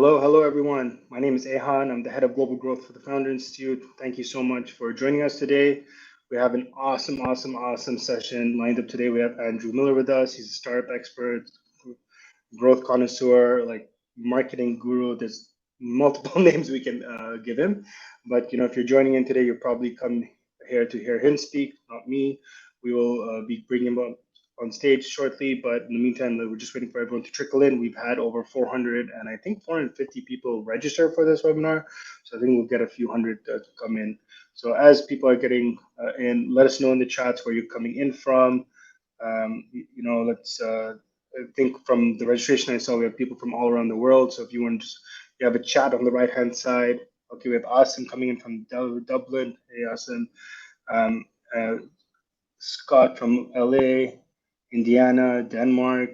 Hello, everyone. My name is Ehan. I'm the head of global growth for the Founder Institute. Thank you so much for joining us today. We have an awesome session lined up today. We have Andrew Miller with us. He's a startup expert, growth connoisseur, like marketing guru. There's multiple names we can give him. But if you're joining in today, you'll probably come here to hear him speak, not me. We will be bringing him up on stage shortly, but in the meantime, we're just waiting for everyone to trickle in. We've had over 400 and I think 450 people register for this webinar, so I think we'll get a few hundred to come in. So as people are getting in, let us know in the chats where you're coming in from. Let's. I think from the registration I saw, we have people from all around the world. So if you want, you have a chat on the right hand side. Okay, we have Asim coming in from Dublin. Hey, Asim. Um, uh, Scott from LA, Indiana, Denmark.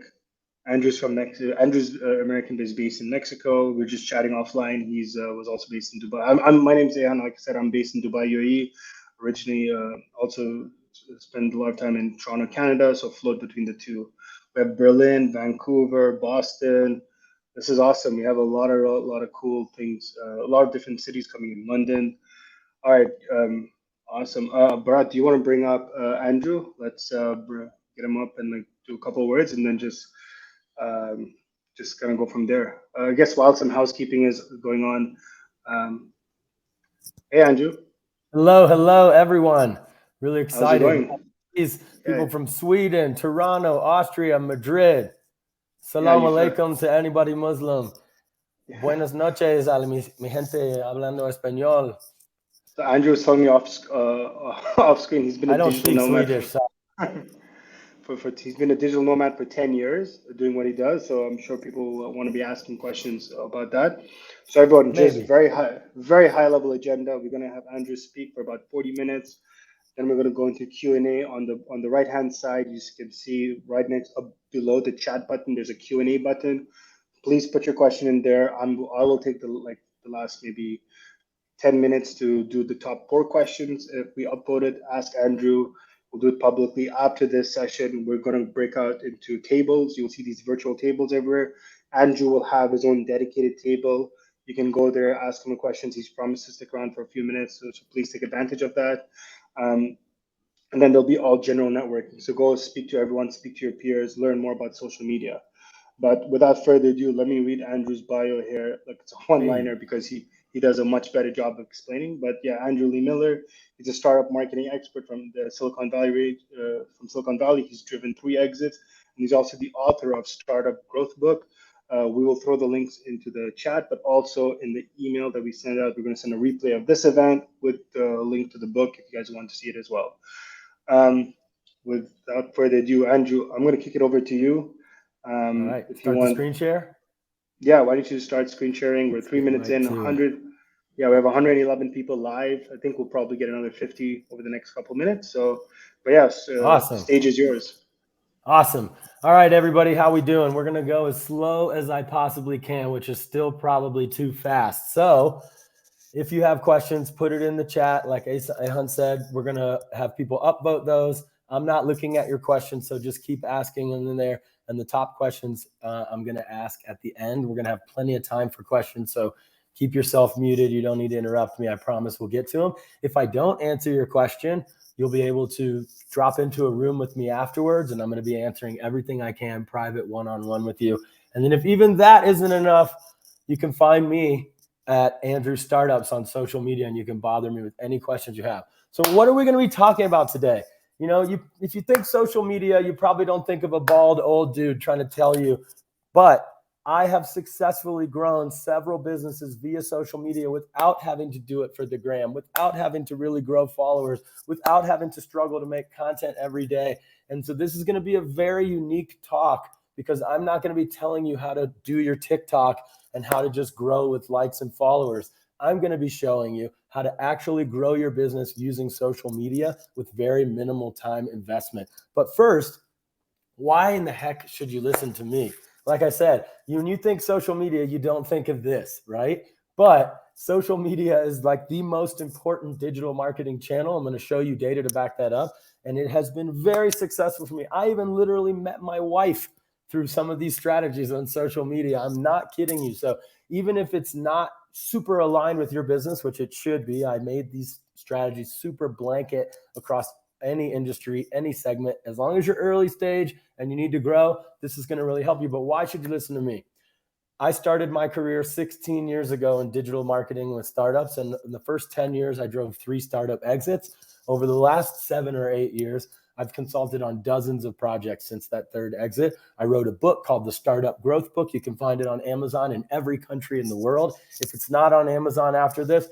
Andrew's from Mexico. Andrew's American, is based in Mexico. We're just chatting offline. He's was also based in Dubai. My name's Ayan. Like I said, I'm based in Dubai, UAE. Originally, also spent a lot of time in Toronto, Canada. So float between the two. We have Berlin, Vancouver, Boston. This is awesome. We have a lot of cool things. A lot of different cities coming in. London. All right. Awesome. Bharat, do you want to bring up Andrew? Let's get him up and like do a couple of words, and then just kind of go from there. I guess while some housekeeping is going on, hey Andrew, Hello, everyone. Really how's it excited. going? These people Yeah, from Sweden, Toronto, Austria, Madrid. yeah, Salam you feel, alaikum to anybody Muslim. yeah. Buenas noches a mi gente hablando español. So Andrew was telling me off screen. He's been a I don't digital speak nomad Swedish. for So he's been a digital nomad for 10 years doing what he does. So I'm sure people want to be asking questions about that. So everyone, just maybe. very high level agenda. We're going to have Andrew speak for about 40 minutes. Then we're going to go into Q&A on the right hand side. You can see right next up below the chat button. There's a Q&A button. Please put your question in there. I will take the last maybe 10 minutes to do the top four questions. If we upload it, ask Andrew. We'll do it publicly. After this session, we're going to break out into tables. You'll see these virtual tables everywhere. Andrew will have his own dedicated table. You can go there, ask him questions. He's promised to stick around for a few minutes, so please take advantage of that. Um, and then there'll be all general networking. So go speak to everyone, speak to your peers, learn more about social media. But without further ado, let me read Andrew's bio here. Like it's a Hey. one-liner because he does a much better job of explaining. But yeah, Andrew Lee Miller, he's a startup marketing expert from the Silicon Valley. From Silicon Valley, he's driven 3 exits, and he's also the author of Startup Growth Book. We will throw the links into the chat, but also in the email that we send out, we're going to send a replay of this event with the link to the book if you guys want to see it as well. Um, Without further ado, Andrew, I'm going to kick it over to you. All right. If you Start the want, screen share. yeah, why don't you start screen sharing? We're Let's 3 minutes right in, to it. 100. Yeah, we have 111 people live. I think we'll probably get another 50 over the next couple minutes. So, but yes, Awesome. stage is yours. Awesome. All right, everybody, how we doing? We're going to go as slow as I possibly can, which is still probably too fast. So if you have questions, put it in the chat. Like Ahan said, we're going to have people upvote those. I'm not looking at your questions, so just keep asking them in there. And the top questions I'm going to ask at the end. We're going to have plenty of time for questions, so keep yourself muted. You don't need to interrupt me. I promise we'll get to them. If I don't answer your question, you'll be able to drop into a room with me afterwards, and I'm going to be answering everything I can private one-on-one with you. And then if even that isn't enough, you can find me at Andrew Startups on social media, and you can bother me with any questions you have. So what are we going to be talking about today? If you think social media, you probably don't think of a bald old dude trying to tell you, but I have successfully grown several businesses via social media without having to do it for the gram, without having to really grow followers, without having to struggle to make content every day. And so this is going to be a very unique talk because I'm not going to be telling you how to do your TikTok and how to just grow with likes and followers. I'm going to be showing you how to actually grow your business using social media with very minimal time investment. But first, why in the heck should you listen to me? Like I said, when you think social media, you don't think of this, right? But social media is like the most important digital marketing channel. I'm going to show you data to back that up. And it has been very successful for me. I even literally met my wife through some of these strategies on social media. I'm not kidding you. So even if it's not super aligned with your business, which it should be, I made these strategies super blanket across any industry, any segment. As long as you're early stage and you need to grow, this is going to really help you. But why should you listen to me? I started my career 16 years ago in digital marketing with startups. And in the first 10 years, I drove 3 startup exits. Over the last 7 or 8 years, I've consulted on dozens of projects since that third exit. I wrote a book called The Startup Growth Book. You can find it on Amazon in every country in the world. If it's not on Amazon after this,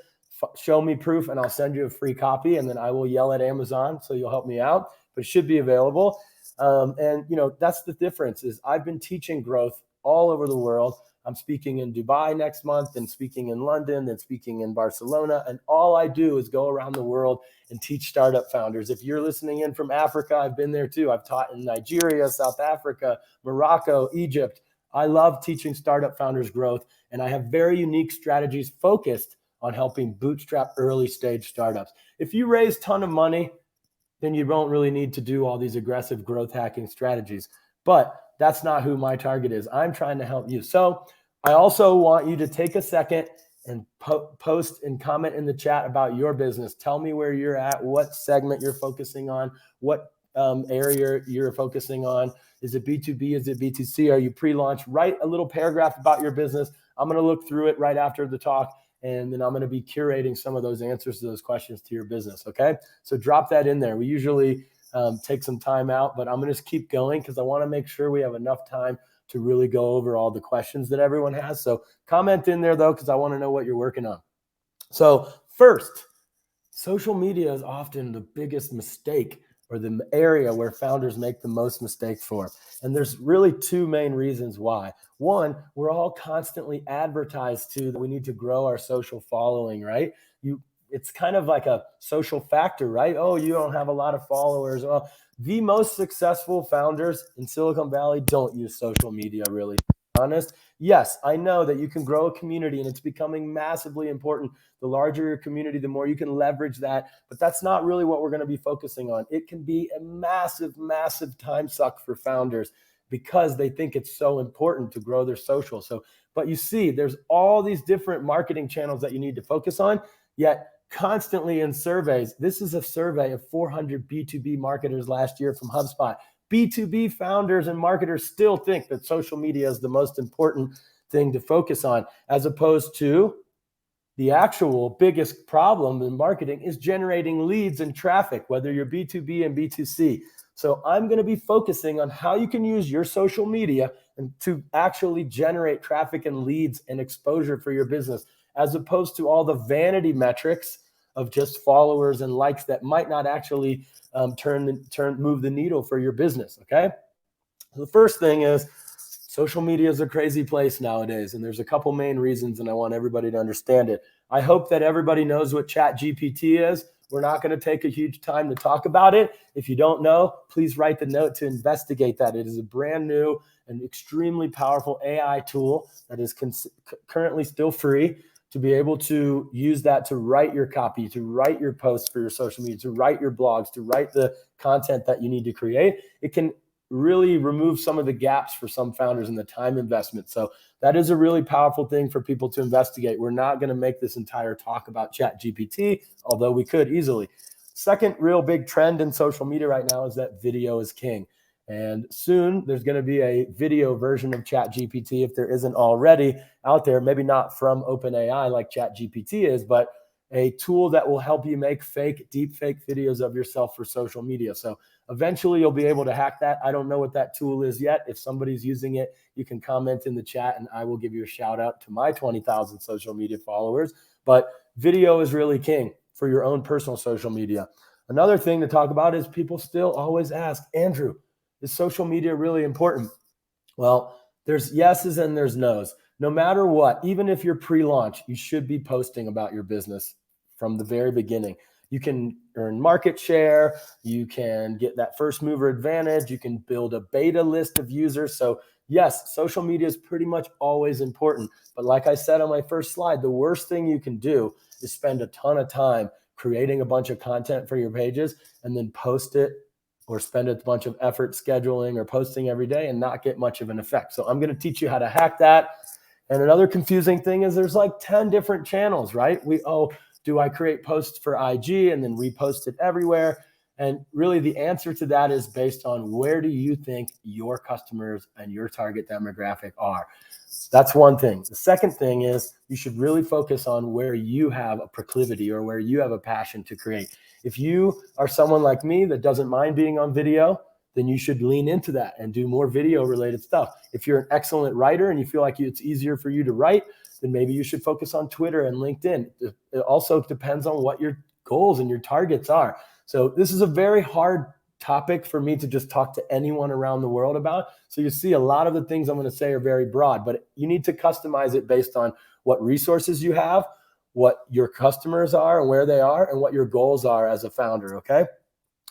show me proof and I'll send you a free copy, and then I will yell at Amazon so you'll help me out, but it should be available. And that's the difference is I've been teaching growth all over the world. I'm speaking in Dubai next month, and speaking in London, and speaking in Barcelona. And all I do is go around the world and teach startup founders. If you're listening in from Africa, I've been there too. I've taught in Nigeria, South Africa, Morocco, Egypt. I love teaching startup founders growth, and I have very unique strategies focused on helping bootstrap early stage startups. If you raise a ton of money, then you don't really need to do all these aggressive growth hacking strategies. But that's not who my target is. I'm trying to help you. So I also want you to take a second and post and comment in the chat about your business. Tell me where you're at, what segment you're focusing on, what area you're focusing on. Is it B2B? Is it B2C? Are you pre-launch? Write a little paragraph about your business. I'm going to look through it right after the talk, and then I'm going to be curating some of those answers to those questions to your business. Okay. So drop that in there. We usually take some time out, but I'm going to just keep going because I want to make sure we have enough time to really go over all the questions that everyone has. So comment in there though, because I want to know what you're working on. So first, social media is often the biggest mistake, or the area where founders make the most mistakes for. And there's really 2 main reasons why. One, we're all constantly advertised to that we need to grow our social following, right? It's kind of like a social factor, right? Oh, you don't have a lot of followers. Well, the most successful founders in Silicon Valley don't use social media, really. Honest. Yes, I know that you can grow a community, and it's becoming massively important. The larger your community, the more you can leverage that. But that's not really what we're going to be focusing on. It can be a massive, massive time suck for founders because they think it's so important to grow their social. So, but you see, there's all these different marketing channels that you need to focus on, yet constantly in surveys. This is a survey of 400 B2B marketers last year from HubSpot. B2B founders and marketers still think that social media is the most important thing to focus on, as opposed to the actual biggest problem in marketing is generating leads and traffic, whether you're B2B and B2C. So I'm going to be focusing on how you can use your social media and to actually generate traffic and leads and exposure for your business, as opposed to all the vanity metrics of just followers and likes that might not actually move the needle for your business. Okay. So the first thing is social media is a crazy place nowadays, and there's a couple main reasons, and I want everybody to understand it. I hope that everybody knows what ChatGPT is. We're not going to take a huge time to talk about it. If you don't know, please write the note to investigate that. It is a brand new and extremely powerful AI tool that is currently still free, to be able to use that to write your copy, to write your posts for your social media, to write your blogs, to write the content that you need to create. It can really remove some of the gaps for some founders in the time investment. So that is a really powerful thing for people to investigate. We're not going to make this entire talk about ChatGPT, although we could easily. Second real big trend in social media right now is that video is king. And soon there's going to be a video version of ChatGPT, if there isn't already out there, maybe not from OpenAI like ChatGPT is, but a tool that will help you make deep fake videos of yourself for social media. So eventually you'll be able to hack that. I don't know what that tool is yet. If somebody's using it, you can comment in the chat and I will give you a shout out to my 20,000 social media followers. But video is really king for your own personal social media. Another thing to talk about is people still always ask, Andrew, is social media really important? Well, there's yeses and there's nos. No matter what, even if you're pre-launch, you should be posting about your business from the very beginning. You can earn market share. You can get that first mover advantage. You can build a beta list of users. So yes, social media is pretty much always important. But like I said on my first slide, the worst thing you can do is spend a ton of time creating a bunch of content for your pages and then post it or spend a bunch of effort scheduling or posting every day and not get much of an effect. So I'm going to teach you how to hack that. And another confusing thing is there's like 10 different channels, right? Do I create posts for IG and then repost it everywhere? And really the answer to that is based on where do you think your customers and your target demographic are? That's one thing. The second thing is you should really focus on where you have a proclivity or where you have a passion to create. If you are someone like me that doesn't mind being on video, then you should lean into that and do more video related stuff. If you're an excellent writer and you feel like it's easier for you to write, then maybe you should focus on Twitter and LinkedIn. It also depends on what your goals and your targets are. So this is a very hard topic for me to just talk to anyone around the world about. So you see a lot of the things I'm going to say are very broad, but you need to customize it based on what resources you have, what your customers are and where they are, and what your goals are as a founder, okay?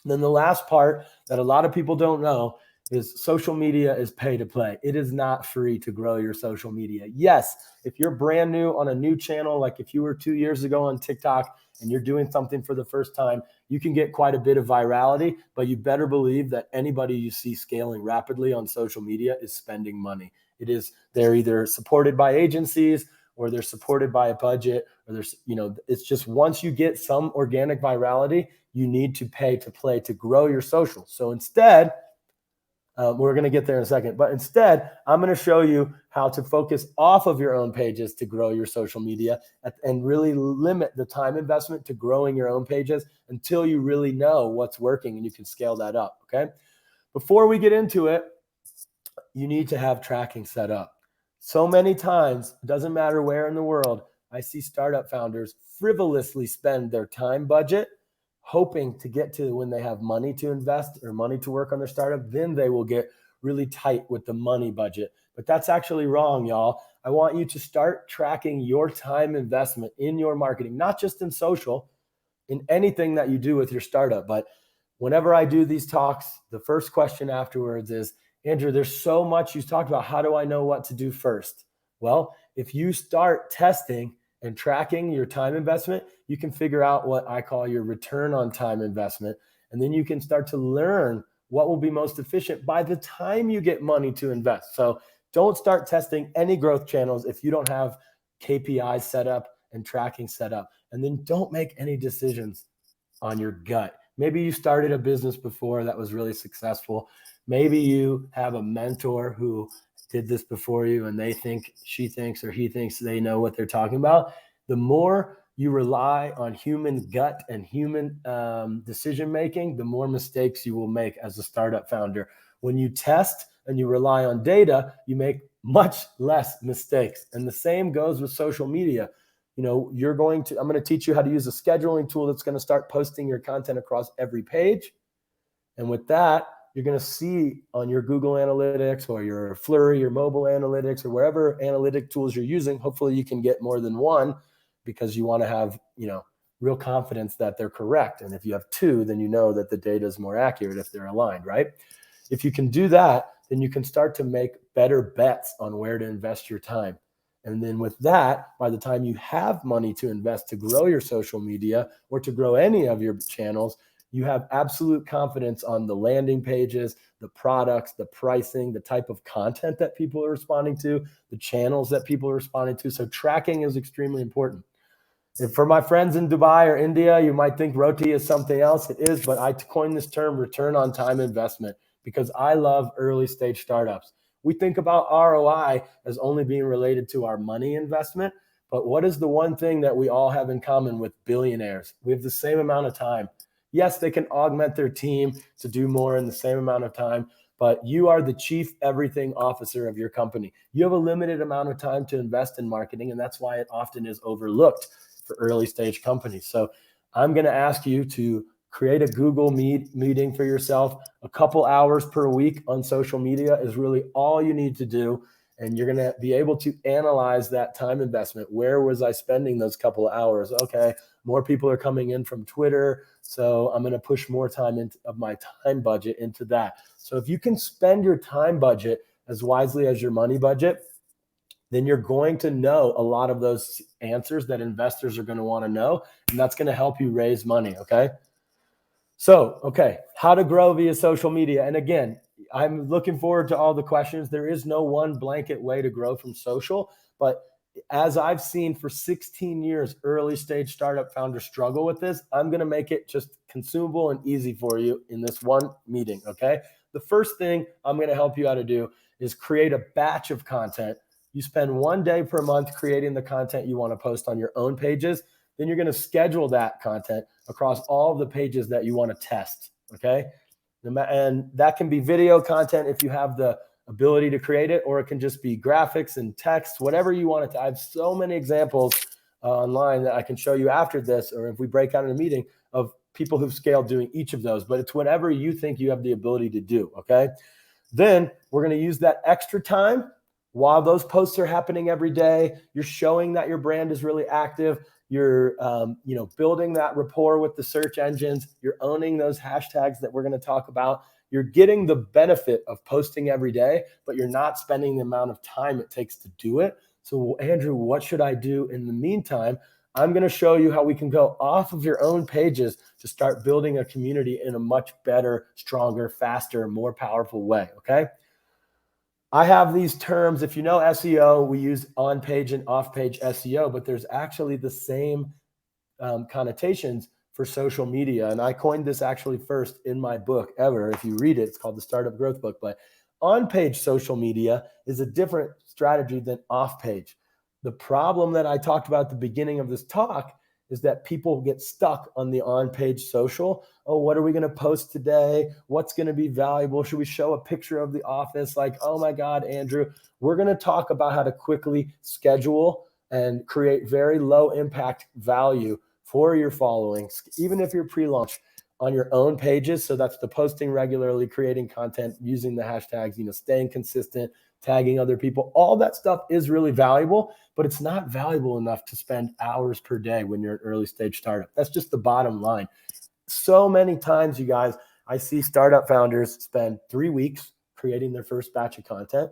Then the last part that a lot of people don't know is social media is pay to play. It is not free to grow your social media. Yes, if you're brand new on a new channel, like if you were 2 years ago on TikTok and you're doing something for the first time, you can get quite a bit of virality, but you better believe that anybody you see scaling rapidly on social media is spending money. They're either supported by agencies or they're supported by a budget, or it's just once you get some organic virality, you need to pay to play to grow your social. So instead, we're going to get there in a second, but instead, I'm going to show you how to focus off of your own pages to grow your social media and really limit the time investment to growing your own pages until you really know what's working and you can scale that up, okay? Before we get into it, you need to have tracking set up. So many times, it doesn't matter where in the world, I see startup founders frivolously spend their time budget hoping to get to when they have money to invest or money to work on their startup, then they will get really tight with the money budget. But that's actually wrong, y'all. I want you to start tracking your time investment in your marketing, not just in social, in anything that you do with your startup. But whenever I do these talks, the first question afterwards is, Andrew, there's so much you talked about. How do I know what to do first? Well, if you start testing and tracking your time investment, you can figure out what I call your return on time investment. And then you can start to learn what will be most efficient by the time you get money to invest. So don't start testing any growth channels if you don't have KPIs set up and tracking set up. And then don't make any decisions on your gut. Maybe you started a business before that was really successful. Maybe you have a mentor who did this before you and she thinks or he thinks they know what they're talking about. The more you rely on human gut and human decision making, the more mistakes you will make as a startup founder. When you test and you rely on data, you make much less mistakes. And the same goes with social media. I'm going to teach you how to use a scheduling tool that's going to start posting your content across every page. And with that, you're going to see on your Google Analytics or your Flurry, your mobile analytics, or wherever analytic tools you're using, hopefully you can get more than one because you want to have, real confidence that they're correct. And if you have two, then you know that the data is more accurate if they're aligned, right? If you can do that, then you can start to make better bets on where to invest your time. And then with that, by the time you have money to invest to grow your social media or to grow any of your channels, you have absolute confidence on the landing pages, the products, the pricing, the type of content that people are responding to, the channels that people are responding to. So tracking is extremely important. And for my friends in Dubai or India, you might think ROTI is something else. It is, but I coined this term return on time investment because I love early stage startups. We think about ROI as only being related to our money investment, but what is the one thing that we all have in common with billionaires? We have the same amount of time. Yes, they can augment their team to do more in the same amount of time, but you are the chief everything officer of your company. You have a limited amount of time to invest in marketing, and that's why it often is overlooked for early stage companies. So I'm going to ask you to create a Google meeting for yourself. A couple hours per week on social media is really all you need to do. And you're going to be able to analyze that time investment. Where was I spending those couple of hours? Okay, more people are coming in from Twitter, so I'm going to push more time of my time budget into that. So if you can spend your time budget as wisely as your money budget, then you're going to know a lot of those answers that investors are going to want to know, and that's going to help you raise money, okay? So, okay, how to grow via social media. And again, I'm looking forward to all the questions. There is no one blanket way to grow from social, but as I've seen for 16 years, early stage startup founders struggle with this. I'm going to make it just consumable and easy for you in this one meeting. Okay. The first thing I'm going to help you how to do is create a batch of content. You spend 1 day per month creating the content you want to post on your own pages. Then you're going to schedule that content across all of the pages that you want to test. Okay. And that can be video content if you have the ability to create it, or it can just be graphics and text, whatever you want it to. I have so many examples online that I can show you after this, or if we break out in a meeting, of people who've scaled doing each of those, but it's whatever you think you have the ability to do. Okay. Then we're going to use that extra time while those posts are happening every day. You're showing that your brand is really active. You're building that rapport with the search engines. You're owning those hashtags that we're going to talk about. You're getting the benefit of posting every day, but you're not spending the amount of time it takes to do it. So, Andrew, what should I do in the meantime? I'm going to show you how we can go off of your own pages to start building a community in a much better, stronger, faster, more powerful way. Okay. I have these terms. If you know SEO, we use on-page and off-page SEO, but there's actually the same connotations for social media. And I coined this actually first in my book ever. If you read it, it's called the Startup Growth Book. But on-page social media is a different strategy than off-page. The problem that I talked about at the beginning of this talk is that people get stuck on the on-page social. Oh, what are we going to post today? What's going to be valuable? Should we show a picture of the office? Like, oh my God, Andrew, we're going to talk about how to quickly schedule and create very low impact value for your following, even if you're pre-launch, on your own pages. So that's the posting regularly, creating content, using the hashtags, staying consistent, tagging other people. All that stuff is really valuable, but it's not valuable enough to spend hours per day when you're an early stage startup. That's just the bottom line. So many times, you guys, I see startup founders spend 3 weeks creating their first batch of content,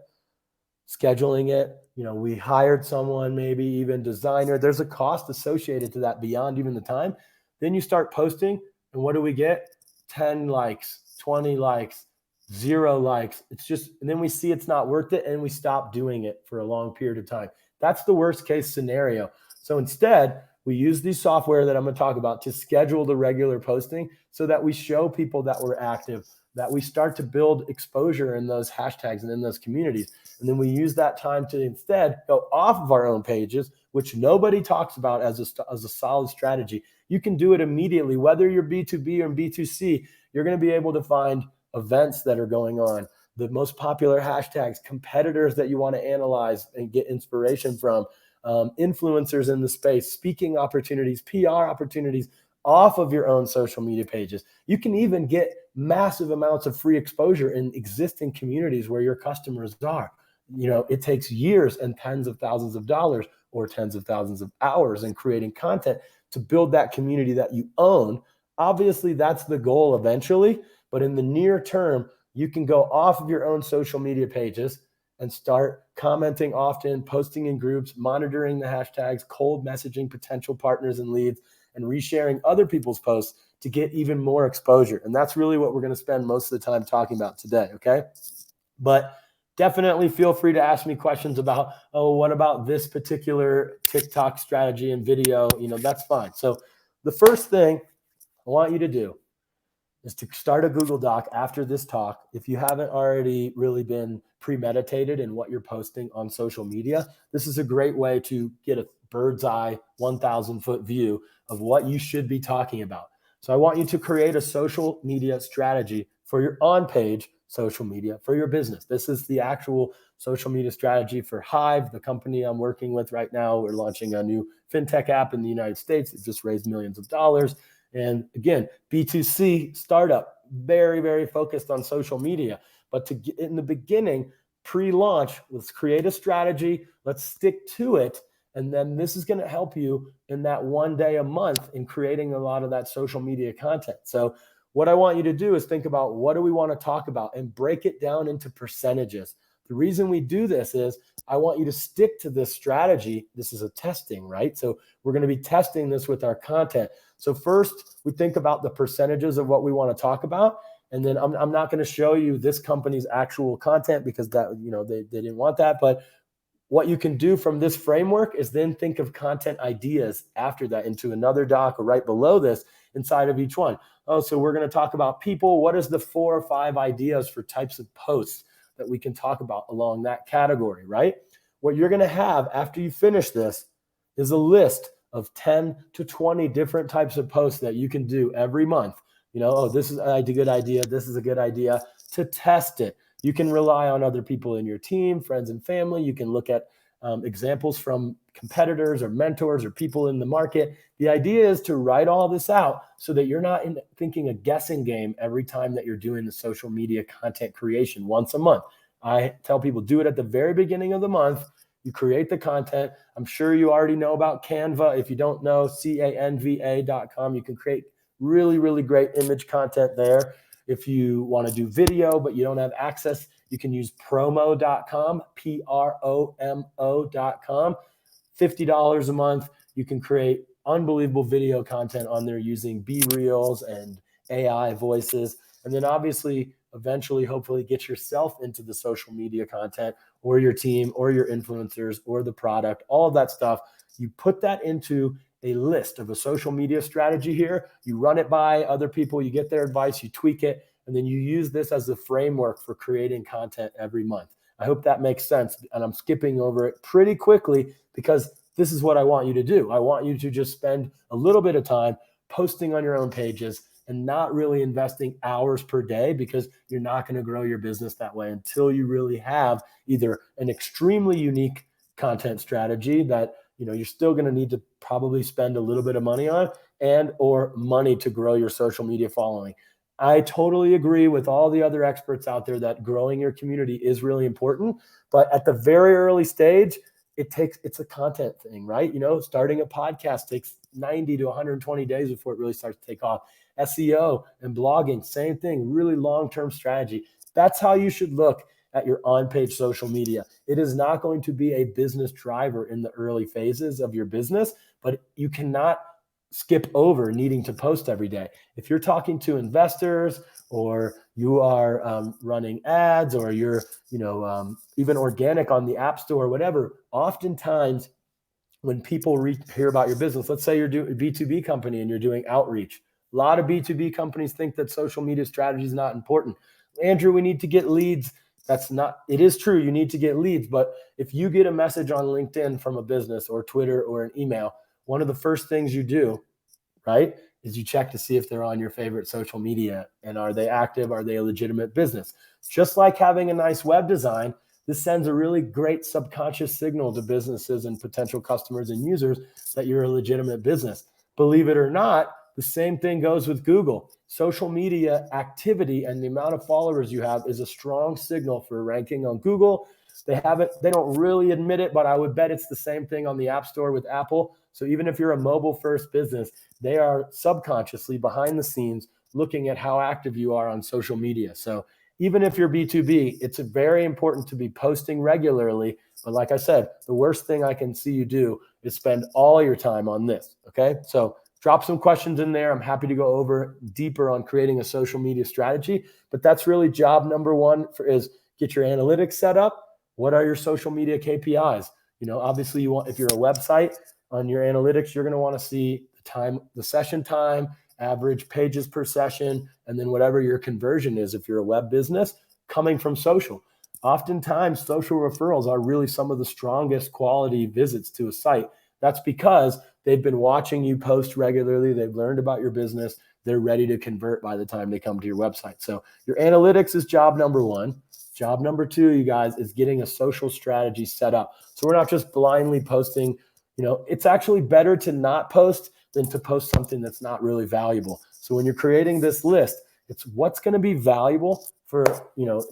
scheduling it. We hired someone, maybe even designer. There's a cost associated to that beyond even the time. Then you start posting, and what do we get? 10 likes, 20 likes, 0 likes. It's just, and then we see it's not worth it, and we stop doing it for a long period of time. That's the worst case scenario. So instead, we use the software that I'm going to talk about to schedule the regular posting so that we show people that we're active, that we start to build exposure in those hashtags and in those communities. And then we use that time to instead go off of our own pages, which nobody talks about as a solid strategy. You can do it immediately, whether you're B2B or B2C. You're going to be able to find events that are going on, the most popular hashtags, competitors that you want to analyze and get inspiration from, influencers in the space, speaking opportunities, PR opportunities off of your own social media pages. You can even get massive amounts of free exposure in existing communities where your customers are. It takes years and tens of thousands of dollars or tens of thousands of hours in creating content to build that community that you own. Obviously, that's the goal eventually, but in the near term, you can go off of your own social media pages and start commenting often, posting in groups, monitoring the hashtags, cold messaging potential partners and leads, and resharing other people's posts to get even more exposure. And that's really what we're going to spend most of the time talking about today, okay? But definitely feel free to ask me questions about, oh, what about this particular TikTok strategy and video? That's fine. So the first thing I want you to do is to start a Google Doc after this talk. If you haven't already really been premeditated in what you're posting on social media, this is a great way to get a bird's eye, 1,000 foot view of what you should be talking about. So I want you to create a social media strategy for your on-page social media for your business. This is the actual social media strategy for Hyve, the company I'm working with right now. We're launching a new fintech app in the United States. It just raised millions of dollars. And again, B2C startup, very, very focused on social media. But to get in the beginning, pre-launch, let's create a strategy. Let's stick to it. And then this is going to help you in that 1 day a month in creating a lot of that social media content. So what I want you to do is think about, what do we want to talk about, and break it down into percentages. The reason we do this is I want you to stick to this strategy. This is a testing, right? So we're going to be testing this with our content. So first, we think about the percentages of what we want to talk about. And then I'm not going to show you this company's actual content because that, they didn't want that. But what you can do from this framework is then think of content ideas after that into another doc or right below this inside of each one. Oh, so we're going to talk about people. What is the 4 or 5 ideas for types of posts that we can talk about along that category, right? What you're going to have after you finish this is a list of 10 to 20 different types of posts that you can do every month. This is a good idea. This is a good idea to test it. You can rely on other people in your team, friends and family. You can look at examples from competitors or mentors or people in the market. The idea is to write all this out so that you're not thinking a guessing game every time that you're doing the social media content creation once a month. I tell people, do it at the very beginning of the month. You create the content. I'm sure you already know about Canva. If you don't know, canva.com. You can create really, really great image content there. If you want to do video, but you don't have access, you can use promo.com, promo.com. $50 a month. You can create unbelievable video content on there using BeReals and AI voices. And then obviously, eventually, hopefully get yourself into the social media content or your team or your influencers or the product, all of that stuff. You put that into a list of a social media strategy here. You run it by other people, you get their advice, you tweak it, and then you use this as a framework for creating content every month. I hope that makes sense. And I'm skipping over it pretty quickly because this is what I want you to do. I want you to just spend a little bit of time posting on your own pages and not really investing hours per day, because you're not going to grow your business that way until you really have either an extremely unique content strategy that you're still going to need to probably spend a little bit of money on, and or money to grow your social media following. I totally agree with all the other experts out there that growing your community is really important, but at the very early stage, it's a content thing, right? Starting a podcast takes 90 to 120 days before it really starts to take off. SEO and blogging, same thing, really long-term strategy. That's how you should look at your on-page social media. It is not going to be a business driver in the early phases of your business, but you cannot skip over needing to post every day. If you're talking to investors or you are running ads or you're, even organic on the App Store or whatever, oftentimes when people hear about your business, let's say you're doing a B2B company and you're doing outreach. A lot of B2B companies think that social media strategy is not important. Andrew, we need to get leads. It is true, you need to get leads, but if you get a message on LinkedIn from a business or Twitter or an email, one of the first things you do, right, is you check to see if they're on your favorite social media and are they active, are they a legitimate business? Just like having a nice web design, this sends a really great subconscious signal to businesses and potential customers and users that you're a legitimate business. Believe it or not, the same thing goes with Google. Social media activity and the amount of followers you have is a strong signal for ranking on Google. They don't really admit it, but I would bet it's the same thing on the App Store with Apple. So even if you're a mobile first business, they are subconsciously behind the scenes looking at how active you are on social media. So even if you're B2B, it's very important to be posting regularly. But like I said, the worst thing I can see you do is spend all your time on this. Okay. So drop some questions in there. I'm happy to go over deeper on creating a social media strategy, but that's really job number one is get your analytics set up. What are your social media KPIs? Obviously if you're a website, on your analytics, you're going to want to see the session time, average pages per session, and then whatever your conversion is if you're a web business coming from social. Oftentimes, social referrals are really some of the strongest quality visits to a site. That's because they've been watching you post regularly. They've learned about your business. They're ready to convert by the time they come to your website. So your analytics is job number one. Job number two, you guys, is getting a social strategy set up. So we're not just blindly posting. It's actually better to not post than to post something that's not really valuable. So when you're creating this list, it's what's going to be valuable for,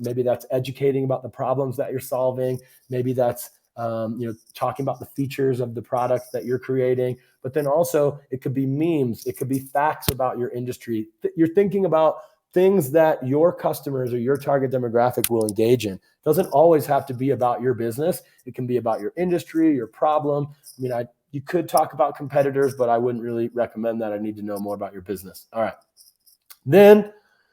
maybe that's educating about the problems that you're solving. Maybe that's, talking about the features of the product that you're creating. But then also it could be memes. It could be facts about your industry. You're thinking about things that your customers or your target demographic will engage in. It doesn't always have to be about your business. It can be about your industry, your problem. I mean, you could talk about competitors, but I wouldn't really recommend that. I need to know more about your business. All right. Then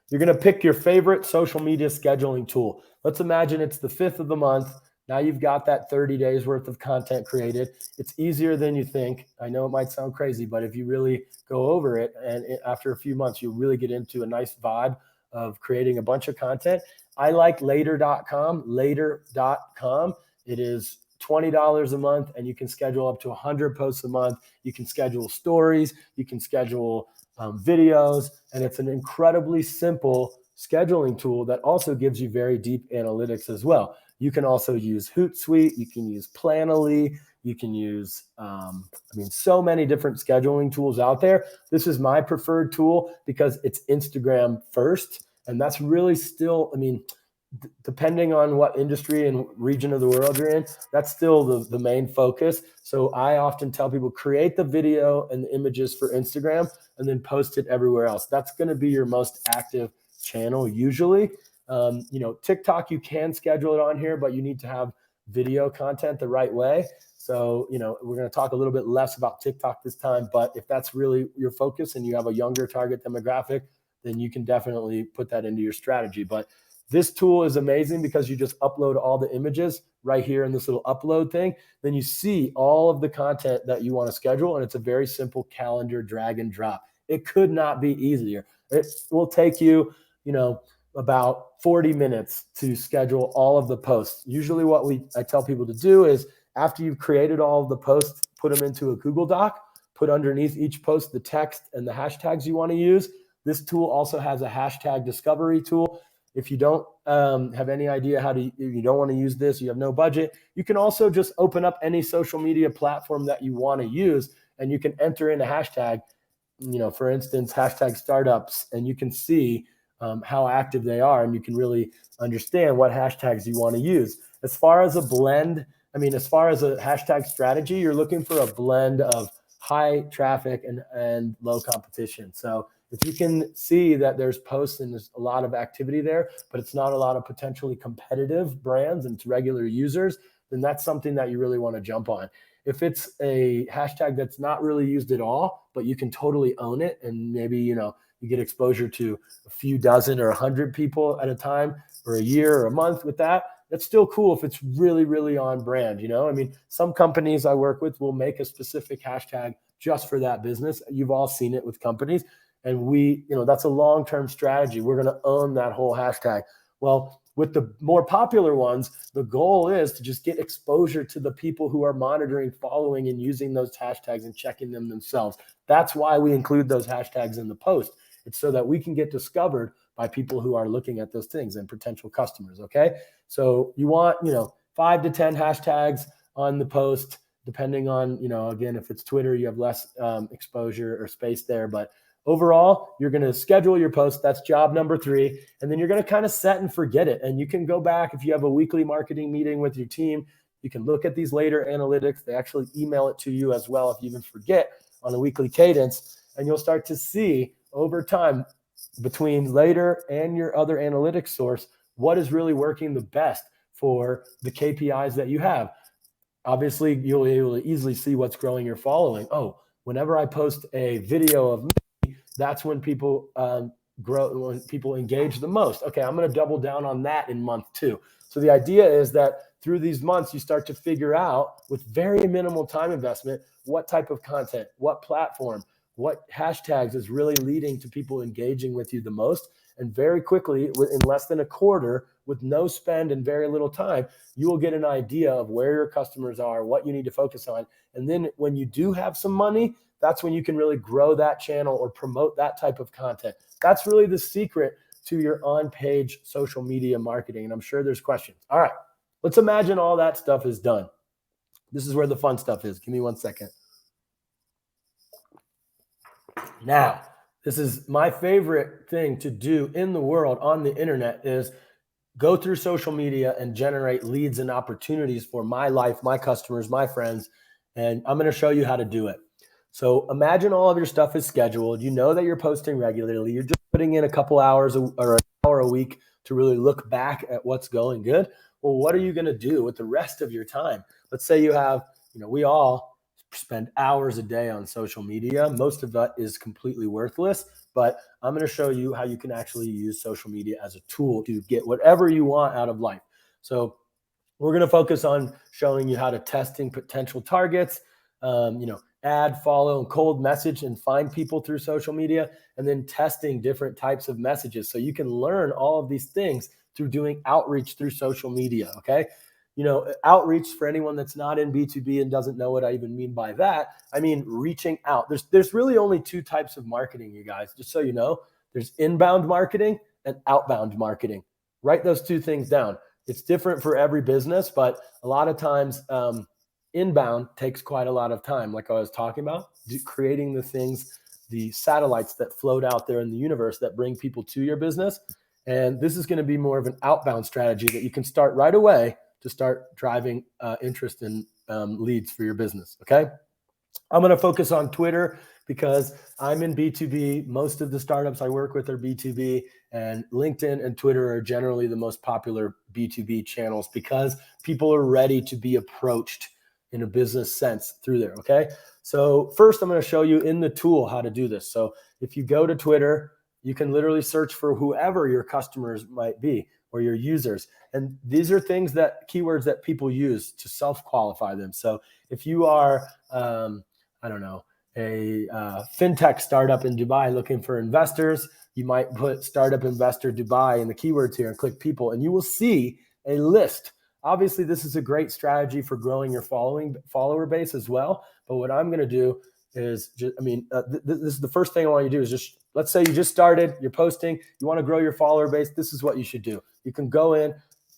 you're going to pick your favorite social media scheduling tool. Let's imagine it's the 5th of the month. Now you've got that 30 days worth of content created. It's easier than you think. I know it might sound crazy, but if you really go over it, and after a few months, you'll really get into a nice vibe of creating a bunch of content. I like later.com. It is $20 a month, and you can schedule up to 100 posts a month. You can schedule stories. You can schedule videos, and it's an incredibly simple scheduling tool that also gives you very deep analytics as well. You can also use Hootsuite. You can use Planoly. You can use, so many different scheduling tools out there. This is my preferred tool because it's Instagram first. And that's really still, depending on what industry and region of the world you're in, that's still the main focus. So I often tell people, create the video and the images for Instagram and then post it everywhere else. That's going to be your most active channel usually. TikTok, you can schedule it on here, but you need to have video content the right way. So, we're going to talk a little bit less about TikTok this time, but if that's really your focus and you have a younger target demographic, then you can definitely put that into your strategy. But this tool is amazing because you just upload all the images right here in this little upload thing. Then you see all of the content that you want to schedule, and it's a very simple calendar drag and drop. It could not be easier. It will take you, about 40 minutes to schedule all of the posts. Usually what I tell people to do is after you've created all of the posts, put them into a Google Doc, put underneath each post the text and the hashtags you want to use. This tool also has a hashtag discovery tool. If you don't have any idea if you don't want to use this, you have no budget, you can also just open up any social media platform that you want to use, and you can enter in a hashtag, for instance, hashtag startups, and you can see how active they are, and you can really understand what hashtags you want to use. As far as a hashtag strategy, you're looking for a blend of high traffic and low competition. So if you can see that there's posts and there's a lot of activity there, but it's not a lot of potentially competitive brands and it's regular users, then that's something that you really want to jump on. If it's a hashtag that's not really used at all, but you can totally own it, and maybe, you get exposure to a few dozen or 100 people at a time or a year or a month with that, that's still cool if it's really, really on brand. Some companies I work with will make a specific hashtag just for that business. You've all seen it with companies. And that's a long-term strategy. We're going to own that whole hashtag. Well, with the more popular ones, the goal is to just get exposure to the people who are monitoring, following, and using those hashtags and checking them themselves. That's why we include those hashtags in the post. It's so that we can get discovered by people who are looking at those things and potential customers, okay? So you want, 5 to 10 hashtags on the post, depending on, again, if it's Twitter, you have less exposure or space there. But overall, you're going to schedule your post. That's job number 3. And then you're going to kind of set and forget it. And you can go back if you have a weekly marketing meeting with your team. You can look at these later analytics. They actually email it to you as well if you even forget on a weekly cadence. And you'll start to see over time between later and your other analytics source what is really working the best for the KPIs that you have. Obviously, you'll be able to easily see what's growing your following. Oh, whenever I post a video of me, that's when people grow, when people engage the most. Okay, I'm going to double down on that in month 2. So the idea is that through these months, you start to figure out with very minimal time investment, what type of content, what platform, what hashtags is really leading to people engaging with you the most. And very quickly, in less than a quarter, with no spend and very little time, you will get an idea of where your customers are, what you need to focus on. And then when you do have some money, that's when you can really grow that channel or promote that type of content. That's really the secret to your on-page social media marketing. And I'm sure there's questions. All right, let's imagine all that stuff is done. This is where the fun stuff is. Give me 1 second. Now, this is my favorite thing to do in the world on the internet is go through social media and generate leads and opportunities for my life, my customers, my friends. And I'm going to show you how to do it. So imagine all of your stuff is scheduled. You know that you're posting regularly. You're just putting in a couple hours or an hour a week to really look back at what's going good. Well, what are you going to do with the rest of your time? Let's say you have, we all spend hours a day on social media. Most of that is completely worthless, but I'm going to show you how you can actually use social media as a tool to get whatever you want out of life. So we're going to focus on showing you how to testing potential targets, add, follow, and cold message and find people through social media, and then testing different types of messages. So you can learn all of these things through doing outreach through social media. Okay. Outreach, for anyone that's not in B2B and doesn't know what I even mean by that, I mean reaching out. There's really only two types of marketing, you guys, just so you know. There's inbound marketing and outbound marketing. Write those two things down. It's different for every business, but a lot of times inbound takes quite a lot of time, like I was talking about, creating the things, the satellites that float out there in the universe that bring people to your business. And this is going to be more of an outbound strategy that you can start right away to start driving interest in leads for your business. Okay. I'm going to focus on Twitter because I'm in B2B. Most of the startups I work with are B2B, and LinkedIn and Twitter are generally the most popular B2B channels because people are ready to be approached in a business sense through there. Okay. So first I'm going to show you in the tool how to do this. So if you go to Twitter, you can literally search for whoever your customers might be or your users. And these are keywords that people use to self-qualify them. So if you are, a fintech startup in Dubai looking for investors, you might put startup investor Dubai in the keywords here and click people, and you will see a list. Obviously, this is a great strategy for growing your follower base as well. But what I'm going to do is this is the first thing I want you to do is let's say you just started, you're posting, you want to grow your follower base. This is what you should do. You can go in,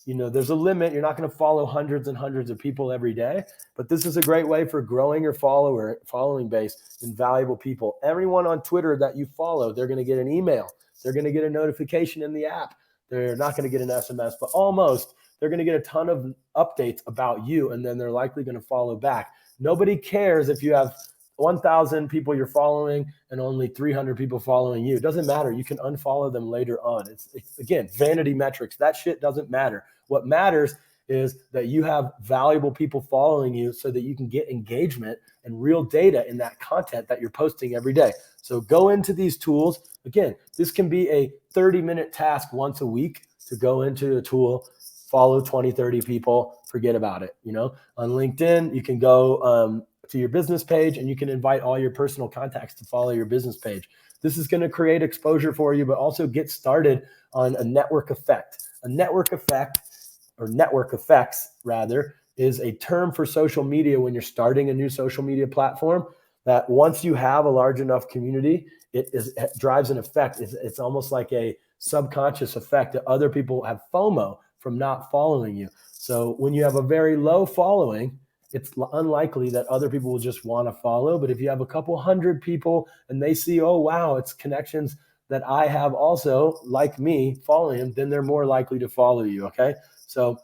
there's a limit. You're not going to follow hundreds and hundreds of people every day, but this is a great way for growing your following base in valuable people. Everyone on Twitter that you follow, they're going to get an email. They're going to get a notification in the app. They're not going to get an SMS, but almost. They're going to get a ton of updates about you, and then they're likely going to follow back. Nobody cares if you have 1,000 people you're following and only 300 people following you. It doesn't matter. You can unfollow them later on. It's again, vanity metrics. That shit doesn't matter. What matters is that you have valuable people following you so that you can get engagement and real data in that content that you're posting every day. So go into these tools. Again, this can be a 30-minute task once a week to go into a tool, follow 20, 30 people, forget about it. On LinkedIn, you can go to your business page and you can invite all your personal contacts to follow your business page. This is going to create exposure for you, but also get started on a network effect. A network effect, or network effects rather, is a term for social media when you're starting a new social media platform that once you have a large enough community, it drives an effect. It's almost like a subconscious effect that other people have FOMO from not following you. So when you have a very low following, it's unlikely that other people will just want to follow. But if you have a couple hundred people and they see, oh, wow, it's connections that I have also, like me, following him, then they're more likely to follow you. Okay. So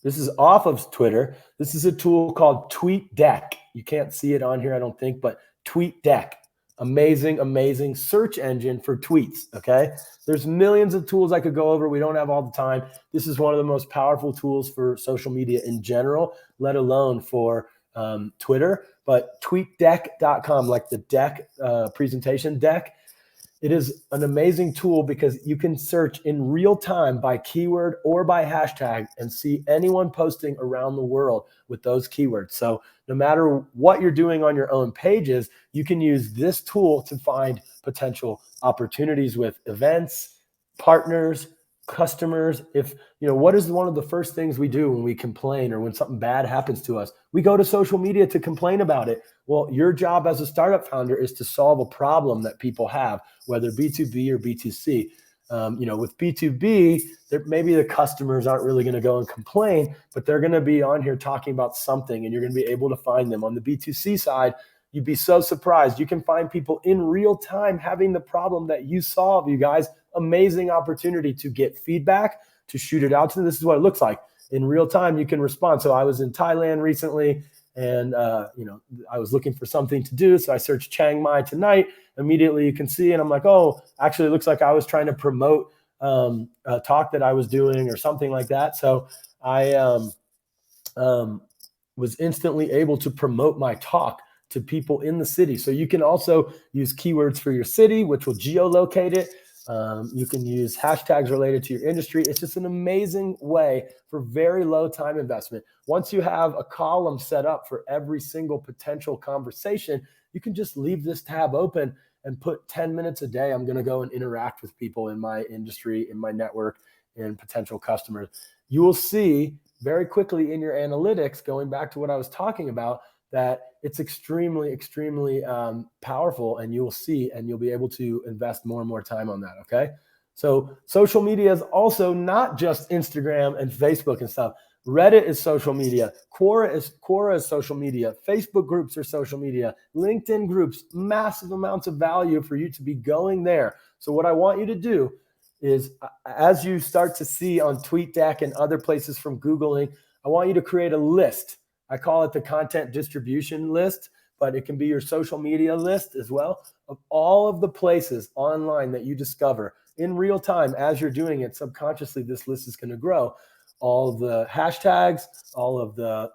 this is off of Twitter. This is a tool called TweetDeck. You can't see it on here, I don't think, but TweetDeck. Amazing search engine for tweets. Okay. There's millions of tools I could go over. We don't have all the time. This is one of the most powerful tools for social media in general, let alone for Twitter. But tweetdeck.com, like the deck presentation deck, it is an amazing tool because you can search in real time by keyword or by hashtag and see anyone posting around the world with those keywords. So no matter what you're doing on your own pages, you can use this tool to find potential opportunities with events, partners, customers. What is one of the first things we do when we complain or when something bad happens to us? We go to social media to complain about it. Well, your job as a startup founder is to solve a problem that people have, whether B2B or B2C. With B2B, maybe the customers aren't really going to go and complain, but they're going to be on here talking about something and you're going to be able to find them. On the B2C side, you'd be so surprised. You can find people in real time having the problem that you solve, you guys. Amazing opportunity to get feedback, to shoot it out to them. This is what it looks like. In real time, you can respond. So I was in Thailand recently And, I was looking for something to do. So I searched Chiang Mai tonight. Immediately you can see, and I'm like, oh, actually it looks like I was trying to promote a talk that I was doing or something like that. So I was instantly able to promote my talk to people in the city. So you can also use keywords for your city, which will geolocate it. You can use hashtags related to your industry. It's just an amazing way for very low time investment. Once you have a column set up for every single potential conversation, you can just leave this tab open and put 10 minutes a day. I'm going to go and interact with people in my industry, in my network, and potential customers. You will see very quickly in your analytics, going back to what I was talking about, that it's extremely, extremely powerful, and you'll see, and you'll be able to invest more and more time on that. Okay. So social media is also not just Instagram and Facebook and stuff. Reddit is social media. Quora is social media. Facebook groups are social media. LinkedIn groups, massive amounts of value for you to be going there. So what I want you to do is, as you start to see on TweetDeck and other places from Googling, I want you to create a list. I call it the content distribution list, but it can be your social media list as well, of all of the places online that you discover in real time. As you're doing it subconsciously, this list is going to grow. All of the hashtags, all of the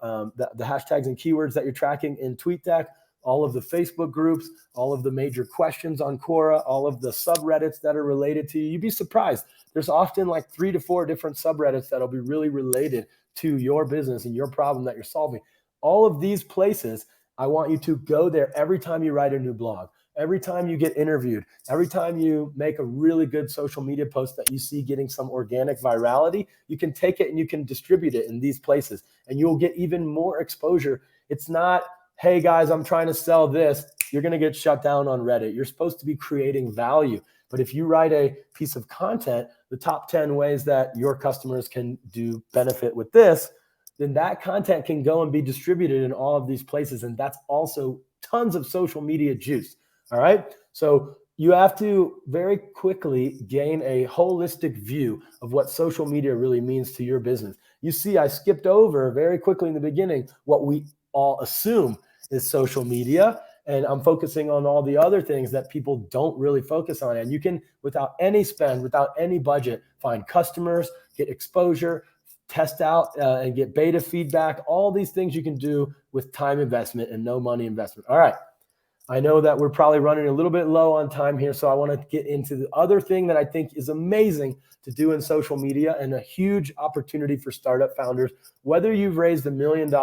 hashtags and keywords that you're tracking in TweetDeck, all of the Facebook groups, all of the major questions on Quora, all of the subreddits that are related to you. You'd be surprised. There's often like 3 to 4 different subreddits that'll be really related to your business and your problem that you're solving. All of these places, I want you to go there every time you write a new blog, every time you get interviewed, every time you make a really good social media post that you see getting some organic virality. You can take it and you can distribute it in these places, and you'll get even more exposure. It's not, hey guys, I'm trying to sell this. You're going to get shut down on Reddit. You're supposed to be creating value. But if you write a piece of content, the top 10 ways that your customers can do benefit with this, then that content can go and be distributed in all of these places. And that's also tons of social media juice. All right. So you have to very quickly gain a holistic view of what social media really means to your business. You see, I skipped over very quickly in the beginning what we all assume is social media, and I'm focusing on all the other things that people don't really focus on. And you can, without any spend, without any budget, find customers, get exposure, test out and get beta feedback. All these things you can do with time investment and no money investment. All right. I know that we're probably running a little bit low on time here, so I want to get into the other thing that I think is amazing to do in social media and a huge opportunity for startup founders. Whether you've raised $1 million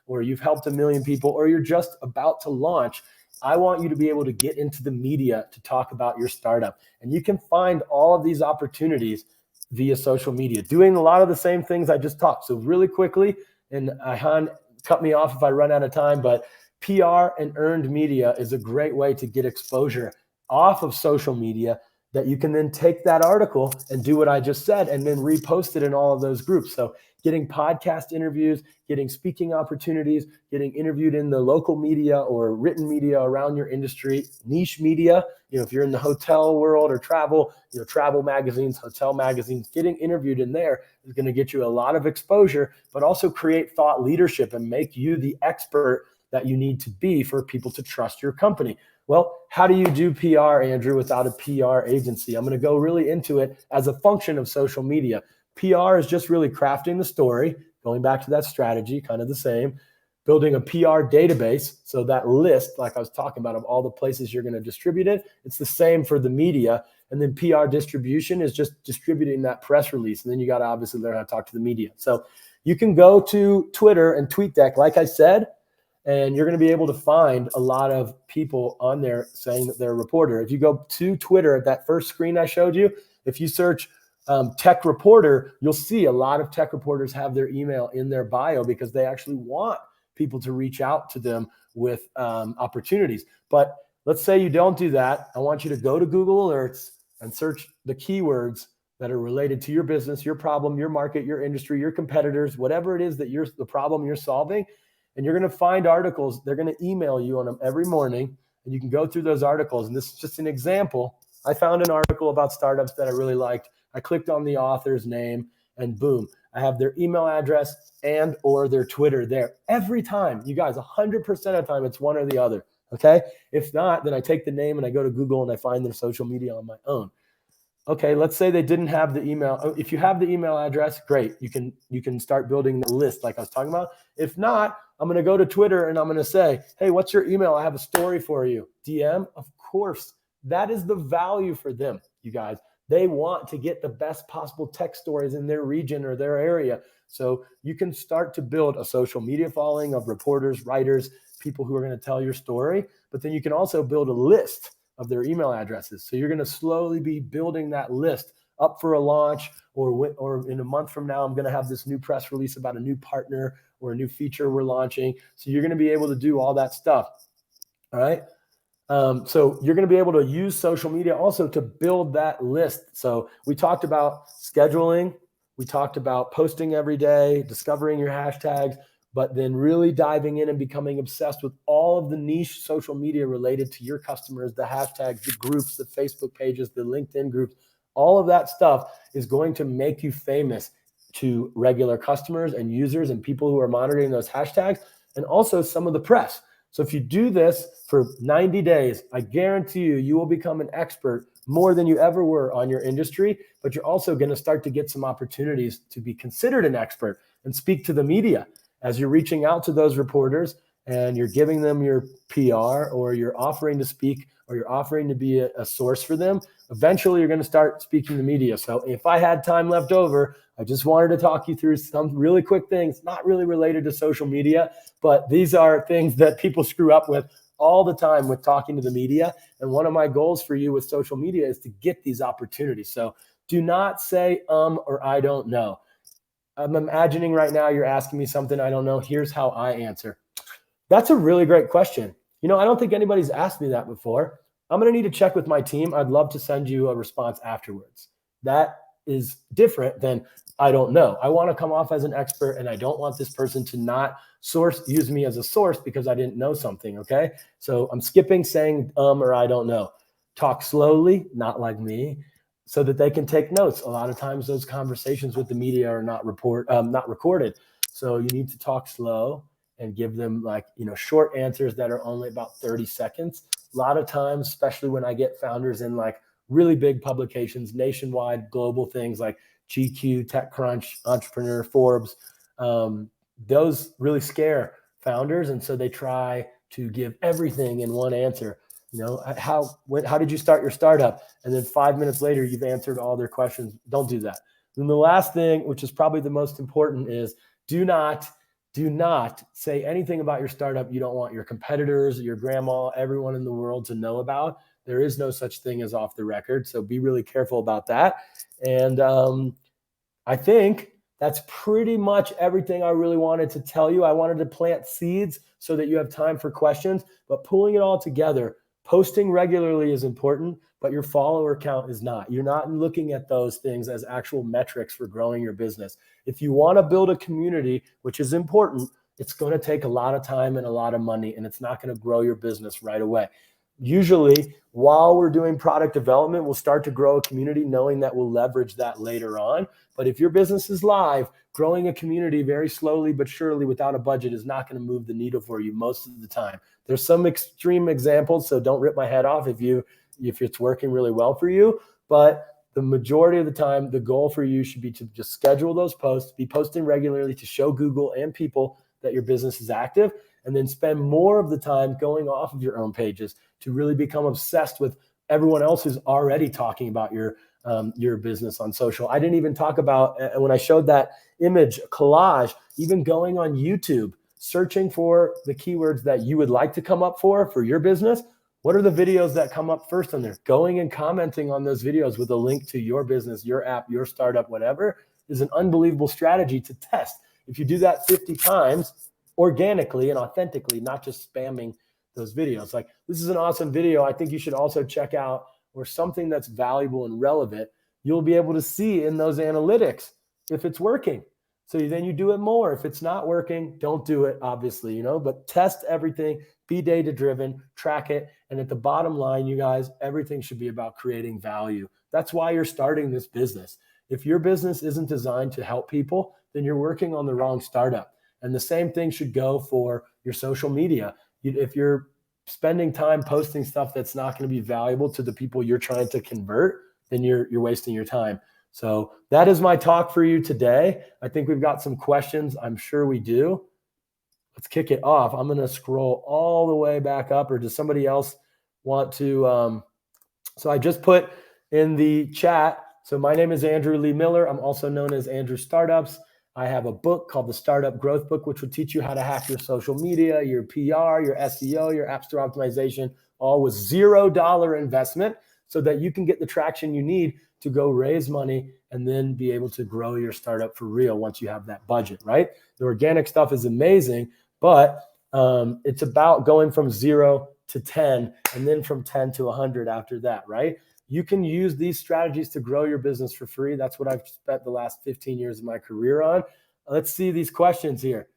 or you've helped 1 million people or you're just about to launch, I want you to be able to get into the media to talk about your startup. And you can find all of these opportunities via social media, doing a lot of the same things I just talked. So really quickly, and Ihan, cut me off if I run out of time, but PR and earned media is a great way to get exposure off of social media that you can then take that article and do what I just said and then repost it in all of those groups. So getting podcast interviews, getting speaking opportunities, getting interviewed in the local media or written media around your industry, niche media, if you're in the hotel world or travel, travel magazines, hotel magazines, getting interviewed in there is going to get you a lot of exposure, but also create thought leadership and make you the expert that you need to be for people to trust your company. Well, how do you do PR, Andrew, without a PR agency? I'm going to go really into it as a function of social media. PR is just really crafting the story, going back to that strategy, kind of the same, building a PR database. So that list, like I was talking about, of all the places you're going to distribute it, it's the same for the media. And then PR distribution is just distributing that press release. And then you got to obviously learn how to talk to the media. So you can go to Twitter and TweetDeck, like I said, and you're going to be able to find a lot of people on there saying that they're a reporter. If you go to Twitter, that first screen I showed you, if you search tech reporter, you'll see a lot of tech reporters have their email in their bio because they actually want people to reach out to them with opportunities. But let's say you don't do that. I want you to go to Google Alerts and search the keywords that are related to your business, your problem, your market, your industry, your competitors, whatever it is that the problem you're solving. And you're going to find articles. They're going to email you on them every morning, and you can go through those articles. And this is just an example. I found an article about startups that I really liked. I clicked on the author's name, and boom, I have their email address and or their Twitter there every time. You guys, 100% of the time, it's one or the other. Okay. If not, then I take the name and I go to Google and I find their social media on my own. Okay, let's say they didn't have the email. If you have the email address, great. You can start building the list like I was talking about. If not, I'm going to go to Twitter and I'm going to say, hey, what's your email? I have a story for you. DM, of course. That is the value for them, you guys. They want to get the best possible tech stories in their region or their area. So you can start to build a social media following of reporters, writers, people who are going to tell your story. But then you can also build a list of their email addresses. So you're going to slowly be building that list up for a launch, or in a month from now, I'm going to have this new press release about a new partner or a new feature we're launching. So you're going to be able to do all that stuff. All right. So you're going to be able to use social media also to build that list. So we talked about scheduling. We talked about posting every day, discovering your hashtags, but then really diving in and becoming obsessed with all of the niche social media related to your customers, the hashtags, the groups, the Facebook pages, the LinkedIn groups. All of that stuff is going to make you famous to regular customers and users and people who are monitoring those hashtags, and also some of the press. So if you do this for 90 days, I guarantee you will become an expert more than you ever were on your industry, but you're also going to start to get some opportunities to be considered an expert and speak to the media. As you're reaching out to those reporters and you're giving them your PR, or you're offering to speak, or you're offering to be a source for them, eventually you're going to start speaking to media. So if I had time left over, I just wanted to talk you through some really quick things, not really related to social media, but these are things that people screw up with all the time with talking to the media. And one of my goals for you with social media is to get these opportunities. So do not say or I don't know. I'm imagining right now you're asking me something I don't know. Here's how I answer. That's a really great question. I don't think anybody's asked me that before. I'm going to need to check with my team. I'd love to send you a response afterwards. That is different than I don't know. I want to come off as an expert, and I don't want this person to not use me as a source because I didn't know something. Okay. So I'm skipping saying or I don't know. Talk slowly, not like me, so that they can take notes. A lot of times those conversations with the media are not recorded. So you need to talk slow and give them short answers that are only about 30 seconds. A lot of times, especially when I get founders in really big publications, nationwide, global things like GQ, TechCrunch, Entrepreneur, Forbes, those really scare founders. And so they try to give everything in one answer. How did you start your startup? And then 5 minutes later, you've answered all their questions. Don't do that. And the last thing, which is probably the most important, is do not say anything about your startup you don't want your competitors, your grandma, everyone in the world to know about. There is no such thing as off the record. So be really careful about that. And I think that's pretty much everything I really wanted to tell you. I wanted to plant seeds so that you have time for questions, but pulling it all together, posting regularly is important, but your follower count is not. You're not looking at those things as actual metrics for growing your business. If you want to build a community, which is important, it's going to take a lot of time and a lot of money, and it's not going to grow your business right away. Usually, while we're doing product development, we'll start to grow a community knowing that we'll leverage that later on. But if your business is live, growing a community very slowly but surely without a budget is not going to move the needle for you most of the time. There's some extreme examples, so don't rip my head off if it's working really well for you. But the majority of the time, the goal for you should be to just schedule those posts, be posting regularly to show Google and people that your business is active, and then spend more of the time going off of your own pages to really become obsessed with everyone else who's already talking about your business on social. I didn't even talk about, when I showed that image collage, even going on YouTube, searching for the keywords that you would like to come up for your business. What are the videos that come up first on there? Going and commenting on those videos with a link to your business, your app, your startup, whatever, is an unbelievable strategy to test. If you do that 50 times organically and authentically, not just spamming those videos. Like, this is an awesome video. I think you should also check out, or something that's valuable and relevant. You'll be able to see in those analytics if it's working. So then you do it more. If it's not working, don't do it, obviously, but test everything, be data driven, track it. And at the bottom line, you guys, everything should be about creating value. That's why you're starting this business. If your business isn't designed to help people, then you're working on the wrong startup. And the same thing should go for your social media. If you're spending time posting stuff that's not going to be valuable to the people you're trying to convert, then you're wasting your time. So that is my talk for you today. I think we've got some questions. I'm sure we do. Let's kick it off. I'm going to scroll all the way back up, or does somebody else want to? So I just put in the chat. So my name is Andrew Lee Miller. I'm also known as Andrew Startups. I have a book called the Startup Growth Book, which will teach you how to hack your social media, your PR, your SEO, your App Store optimization, all with $0 investment so that you can get the traction you need to go raise money and then be able to grow your startup for real once you have that budget, right? The organic stuff is amazing, but it's about going from 0 to 10 and then from 10 to 100 after that, right? You can use these strategies to grow your business for free. That's what I've spent the last 15 years of my career on. Let's see these questions here.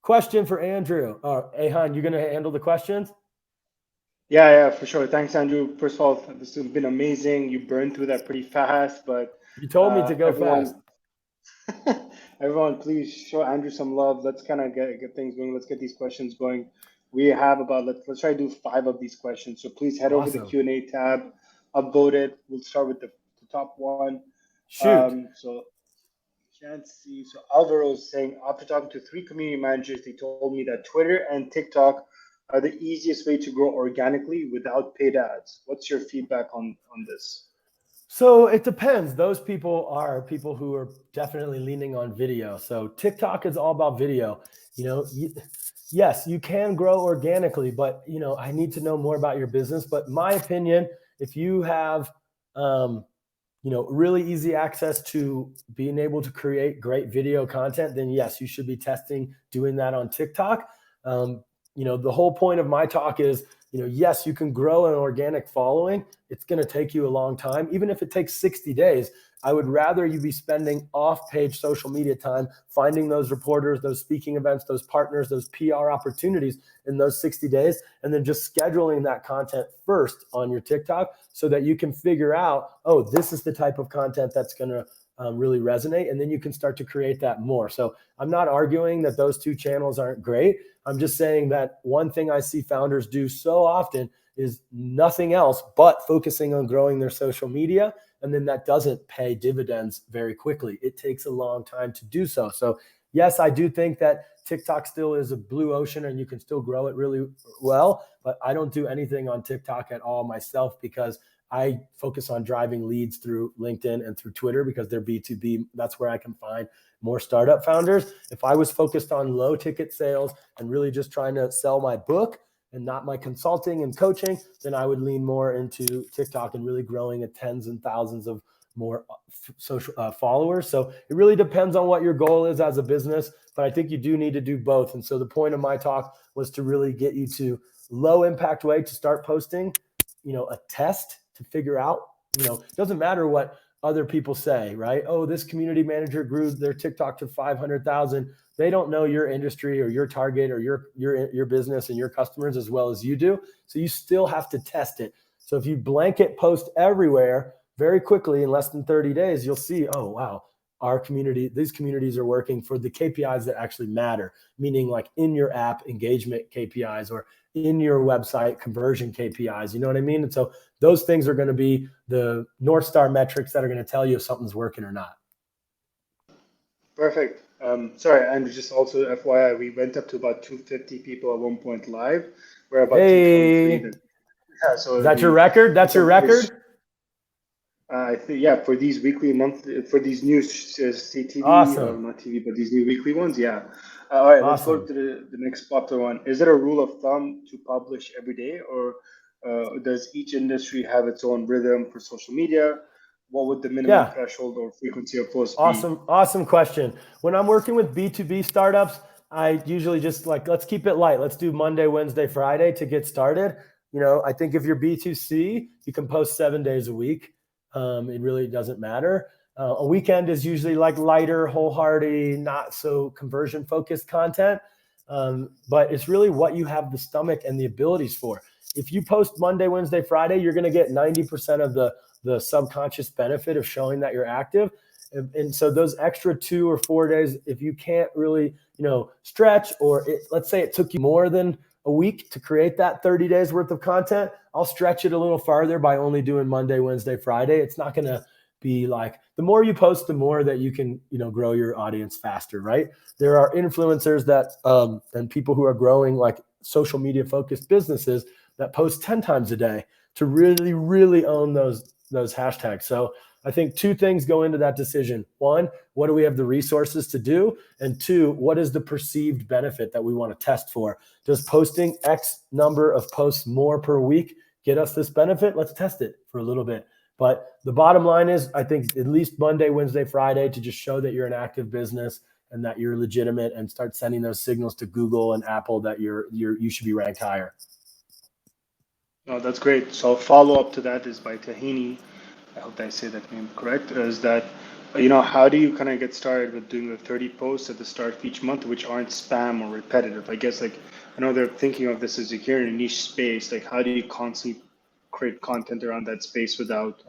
Question for Andrew. Ahan, you going to handle the questions? Yeah, for sure. Thanks, Andrew. First of all, this has been amazing. You burned through that pretty fast, but you told me to go fast. Everyone, please show Andrew some love. Let's kind of get things going. Let's get these questions going. We have about, let's try to do 5 of these questions. So please head over to the Q&A tab, upvote it. We'll start with the top one. Shoot. So Alvaro's saying, after talking to 3 community managers, they told me that Twitter and TikTok are the easiest way to grow organically without paid ads. What's your feedback on this? So it depends. Those people are people who are definitely leaning on video. So TikTok is all about video. Yes, you can grow organically, but I need to know more about your business. But my opinion, if you have really easy access to being able to create great video content, then yes, you should be testing doing that on TikTok. The whole point of my talk is, yes, you can grow an organic following. It's going to take you a long time. Even if it takes 60 days, I would rather you be spending off-page social media time, finding those reporters, those speaking events, those partners, those PR opportunities in those 60 days, and then just scheduling that content first on your TikTok so that you can figure out, oh, this is the type of content that's going to really resonate. And then you can start to create that more. So I'm not arguing that those 2 channels aren't great. I'm just saying that one thing I see founders do so often is nothing else but focusing on growing their social media. And then that doesn't pay dividends very quickly. It takes a long time to do so. So yes, I do think that TikTok still is a blue ocean and you can still grow it really well, but I don't do anything on TikTok at all myself because I focus on driving leads through LinkedIn and through Twitter because they're B2B. That's where I can find more startup founders. If I was focused on low ticket sales and really just trying to sell my book and not my consulting and coaching, then I would lean more into TikTok and really growing at tens and thousands of more social followers. So it really depends on what your goal is as a business, but I think you do need to do both. And so the point of my talk was to really get you to low impact way to start posting, a test to figure out, it doesn't matter what other people say, right? Oh, this community manager grew their TikTok to 500,000. They don't know your industry or your target or your business and your customers as well as you do. So you still have to test it. So if you blanket post everywhere very quickly in less than 30 days, you'll see, oh, wow, these communities are working for the KPIs that actually matter, meaning like in your app engagement KPIs or in your website conversion KPIs, you know what I mean? And so those things are going to be the North Star metrics that are going to tell you if something's working or not. Perfect. Sorry, and just also FYI, we went up to about 250 people at one point live. We're about 223. Yeah, so is that your record? That's your record? I think, yeah, for these weekly for these new CTV, awesome. Not TV, but these new weekly ones, yeah. All right, awesome. Let's go to the next popular one. Is there a rule of thumb to publish every day, or does each industry have its own rhythm for social media? What would the minimum threshold or frequency of posts be? Awesome question. When I'm working with B2B startups, I usually just let's keep it light. Let's do Monday, Wednesday, Friday to get started. I think if you're B2C, you can post 7 days a week. It really doesn't matter. A weekend is usually lighter, wholehearted, not so conversion focused content. But it's really what you have the stomach and the abilities for. If you post Monday, Wednesday, Friday, you're going to get 90% of the subconscious benefit of showing that you're active. And so those extra 2 or 4 days, if you can't really, stretch, or let's say it took you more than a week to create that 30 days worth of content, I'll stretch it a little farther by only doing Monday, Wednesday, Friday. It's not going to be like, the more you post, the more that you can, grow your audience faster, right? There are influencers that, and people who are growing like social media focused businesses that post 10 times a day to really, really own those hashtags. So I think 2 things go into that decision. 1, what do we have the resources to do? And 2, what is the perceived benefit that we want to test for? Does posting X number of posts more per week get us this benefit? Let's test it for a little bit. But the bottom line is, I think at least Monday, Wednesday, Friday, to just show that you're an active business and that you're legitimate, and start sending those signals to Google and Apple that you should be ranked higher. No, that's great. So follow up to that is by Tahini. I hope I say that name correct. Is that, how do you kind of get started with doing the 30 posts at the start of each month, which aren't spam or repetitive? I guess, I know they're thinking of this as you're in a niche space. Like, how do you constantly create content around that space without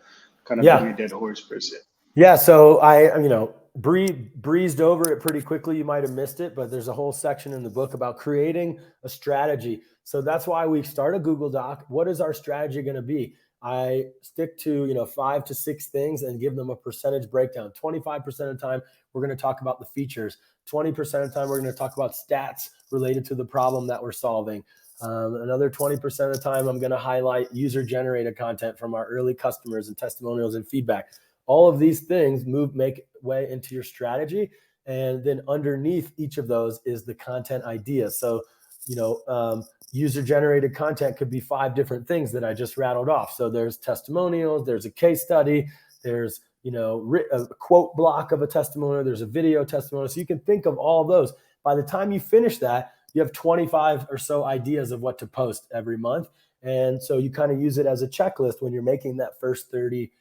kind of being a dead horse per se? Yeah. So I, breezed over it pretty quickly. You might have missed it, but there's a whole section in the book about creating a strategy. So that's why we start a Google Doc. What is our strategy going to be? I stick to, 5 to 6 things and give them a percentage breakdown. 25% of the time, we're going to talk about the features. 20% of the time, we're going to talk about stats related to the problem that we're solving. Another 20% of the time, I'm going to highlight user-generated content from our early customers and testimonials and feedback. All of these things make way into your strategy. And then underneath each of those is the content idea. So, user-generated content could be 5 different things that I just rattled off. So there's testimonials, there's a case study, there's, a quote block of a testimonial, there's a video testimonial. So you can think of all those. By the time you finish that, you have 25 or so ideas of what to post every month. And so you kind of use it as a checklist when you're making that first 30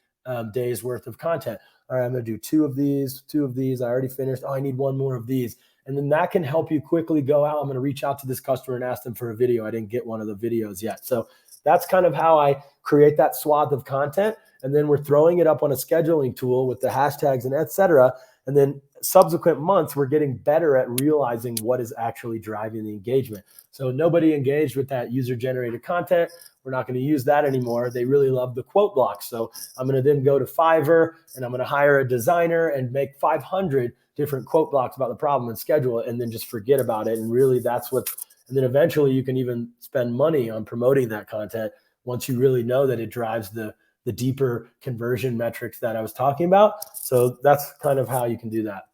days worth of content. All right, I'm going to do 2 of these. I already finished. Oh, I need 1 more of these. And then that can help you quickly go out. I'm going to reach out to this customer and ask them for a video. I didn't get one of the videos yet. So that's kind of how I create that swath of content. And then we're throwing it up on a scheduling tool with the hashtags and et cetera. And then subsequent months, we're getting better at realizing what is actually driving the engagement. So nobody engaged with that user-generated content. We're not going to use that anymore. They really love the quote blocks. So I'm going to then go to Fiverr and I'm going to hire a designer and make 500 different quote blocks about the problem and schedule it, and then just forget about it. And really and then eventually you can even spend money on promoting that content once you really know that it drives the deeper conversion metrics that I was talking about. So that's kind of how you can do that.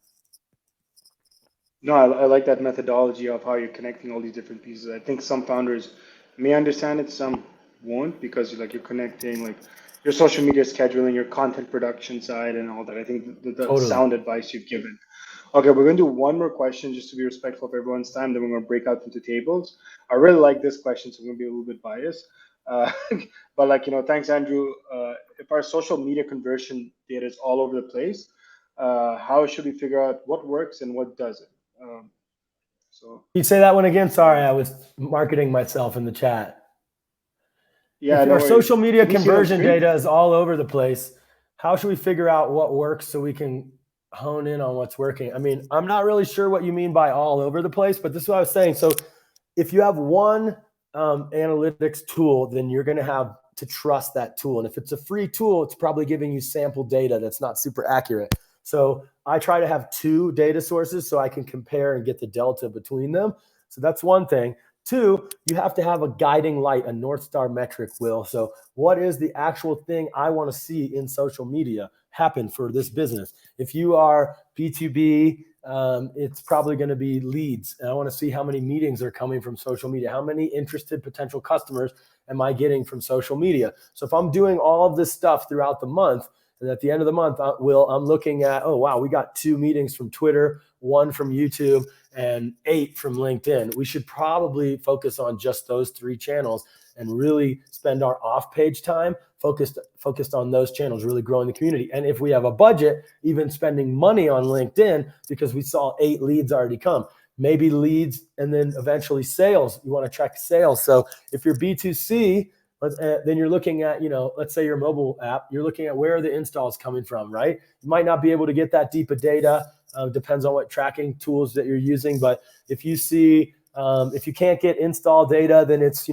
No, I like that methodology of how you're connecting all these different pieces. I think some founders may understand it, some won't, because you're connecting like your social media scheduling, your content production side, and all that. I think the Totally. sound advice you've given. Okay, we're going to do one more question just to be respectful of everyone's time. Then we're going to break out into tables. I really like this question, so I'm going to be a little bit biased. But thanks, Andrew. If our social media conversion data is all over the place, how should we figure out what works and what doesn't? Can you say that one again? Sorry, I was marketing myself in the chat. Yeah, if no our worries. social media Can you see it on conversion screen? data is all over the place, how should we figure out what works so we can hone in on what's working? I mean, I'm not really sure what you mean by all over the place, but this is what I was saying. So if you have one analytics tool, then you're going to have to trust that tool. And if it's a free tool, it's probably giving you sample data that's not super accurate. So I try to have 2 data sources so I can compare and get the delta between them. So that's one thing. 2, you have to have a guiding light, a North Star metric, Will. So what is the actual thing I want to see in social media happen for this business? If you are B2B, it's probably going to be leads. And I want to see how many meetings are coming from social media. How many interested potential customers am I getting from social media? So if I'm doing all of this stuff throughout the month, and at the end of the month, I'm looking at, oh, wow, we got 2 meetings from Twitter, 1 from YouTube, and 8 from LinkedIn. We should probably focus on just those 3 channels and really spend our off-page time focused on those channels, really growing the community. And if we have a budget, even spending money on LinkedIn because we saw 8 leads already come. Maybe leads and then eventually sales. You want to track sales. So if you're B2C, then you're looking at, let's say your mobile app, you're looking at where are the installs coming from, right? You might not be able to get that deep of data. Depends on what tracking tools that you're using. But if you see, if you can't get install data, then it's,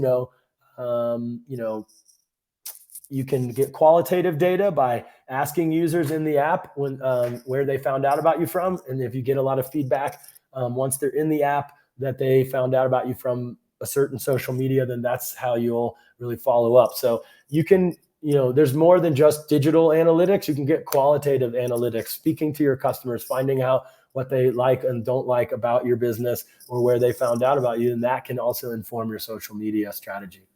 you can get qualitative data by asking users in the app where they found out about you from. And if you get a lot of feedback once they're in the app that they found out about you from a certain social media, then that's how you'll really follow up. So you can, there's more than just digital analytics. You can get qualitative analytics, speaking to your customers, finding out what they like and don't like about your business or where they found out about you. And that can also inform your social media strategy.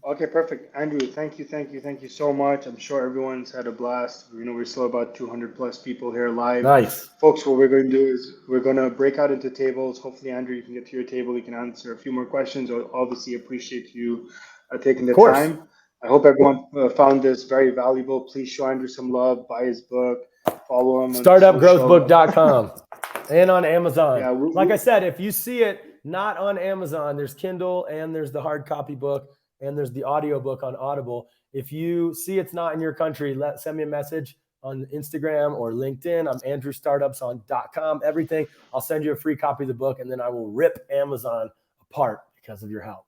Okay, perfect. Andrew, thank you so much. I'm sure everyone's had a blast. We're still about 200 plus people here live. Nice. Folks, what we're going to do is we're going to break out into tables. Hopefully, Andrew, you can get to your table. You can answer a few more questions. I obviously appreciate you taking the time. I hope everyone found this very valuable. Please show Andrew some love, buy his book, follow him on startupgrowthbook.com and on Amazon. Yeah, like I said, if you see it not on Amazon, there's Kindle and there's the hard copy book and there's the audio book on Audible. If you see it's not in your country, send me a message on Instagram or LinkedIn. I'm andrewstartups.com, everything. I'll send you a free copy of the book, and then I will rip Amazon apart because of your help.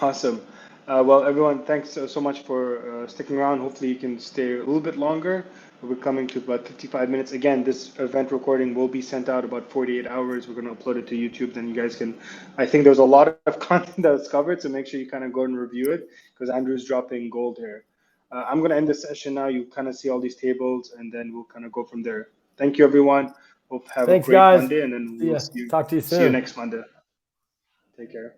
Awesome. Well, everyone, thanks so much for sticking around. Hopefully you can stay a little bit longer. We're coming to about 55 minutes. Again, this event recording will be sent out about 48 hours. We're going to upload it to YouTube. Then you guys can, I think there's a lot of content that was covered, so make sure you kind of go and review it because Andrew's dropping gold here. I'm going to end the session now. You kind of see all these tables, and then we'll kind of go from there. Thank you, everyone. Hope have a great Monday, and then we'll see you. Talk to you soon. See you next Monday. Take care.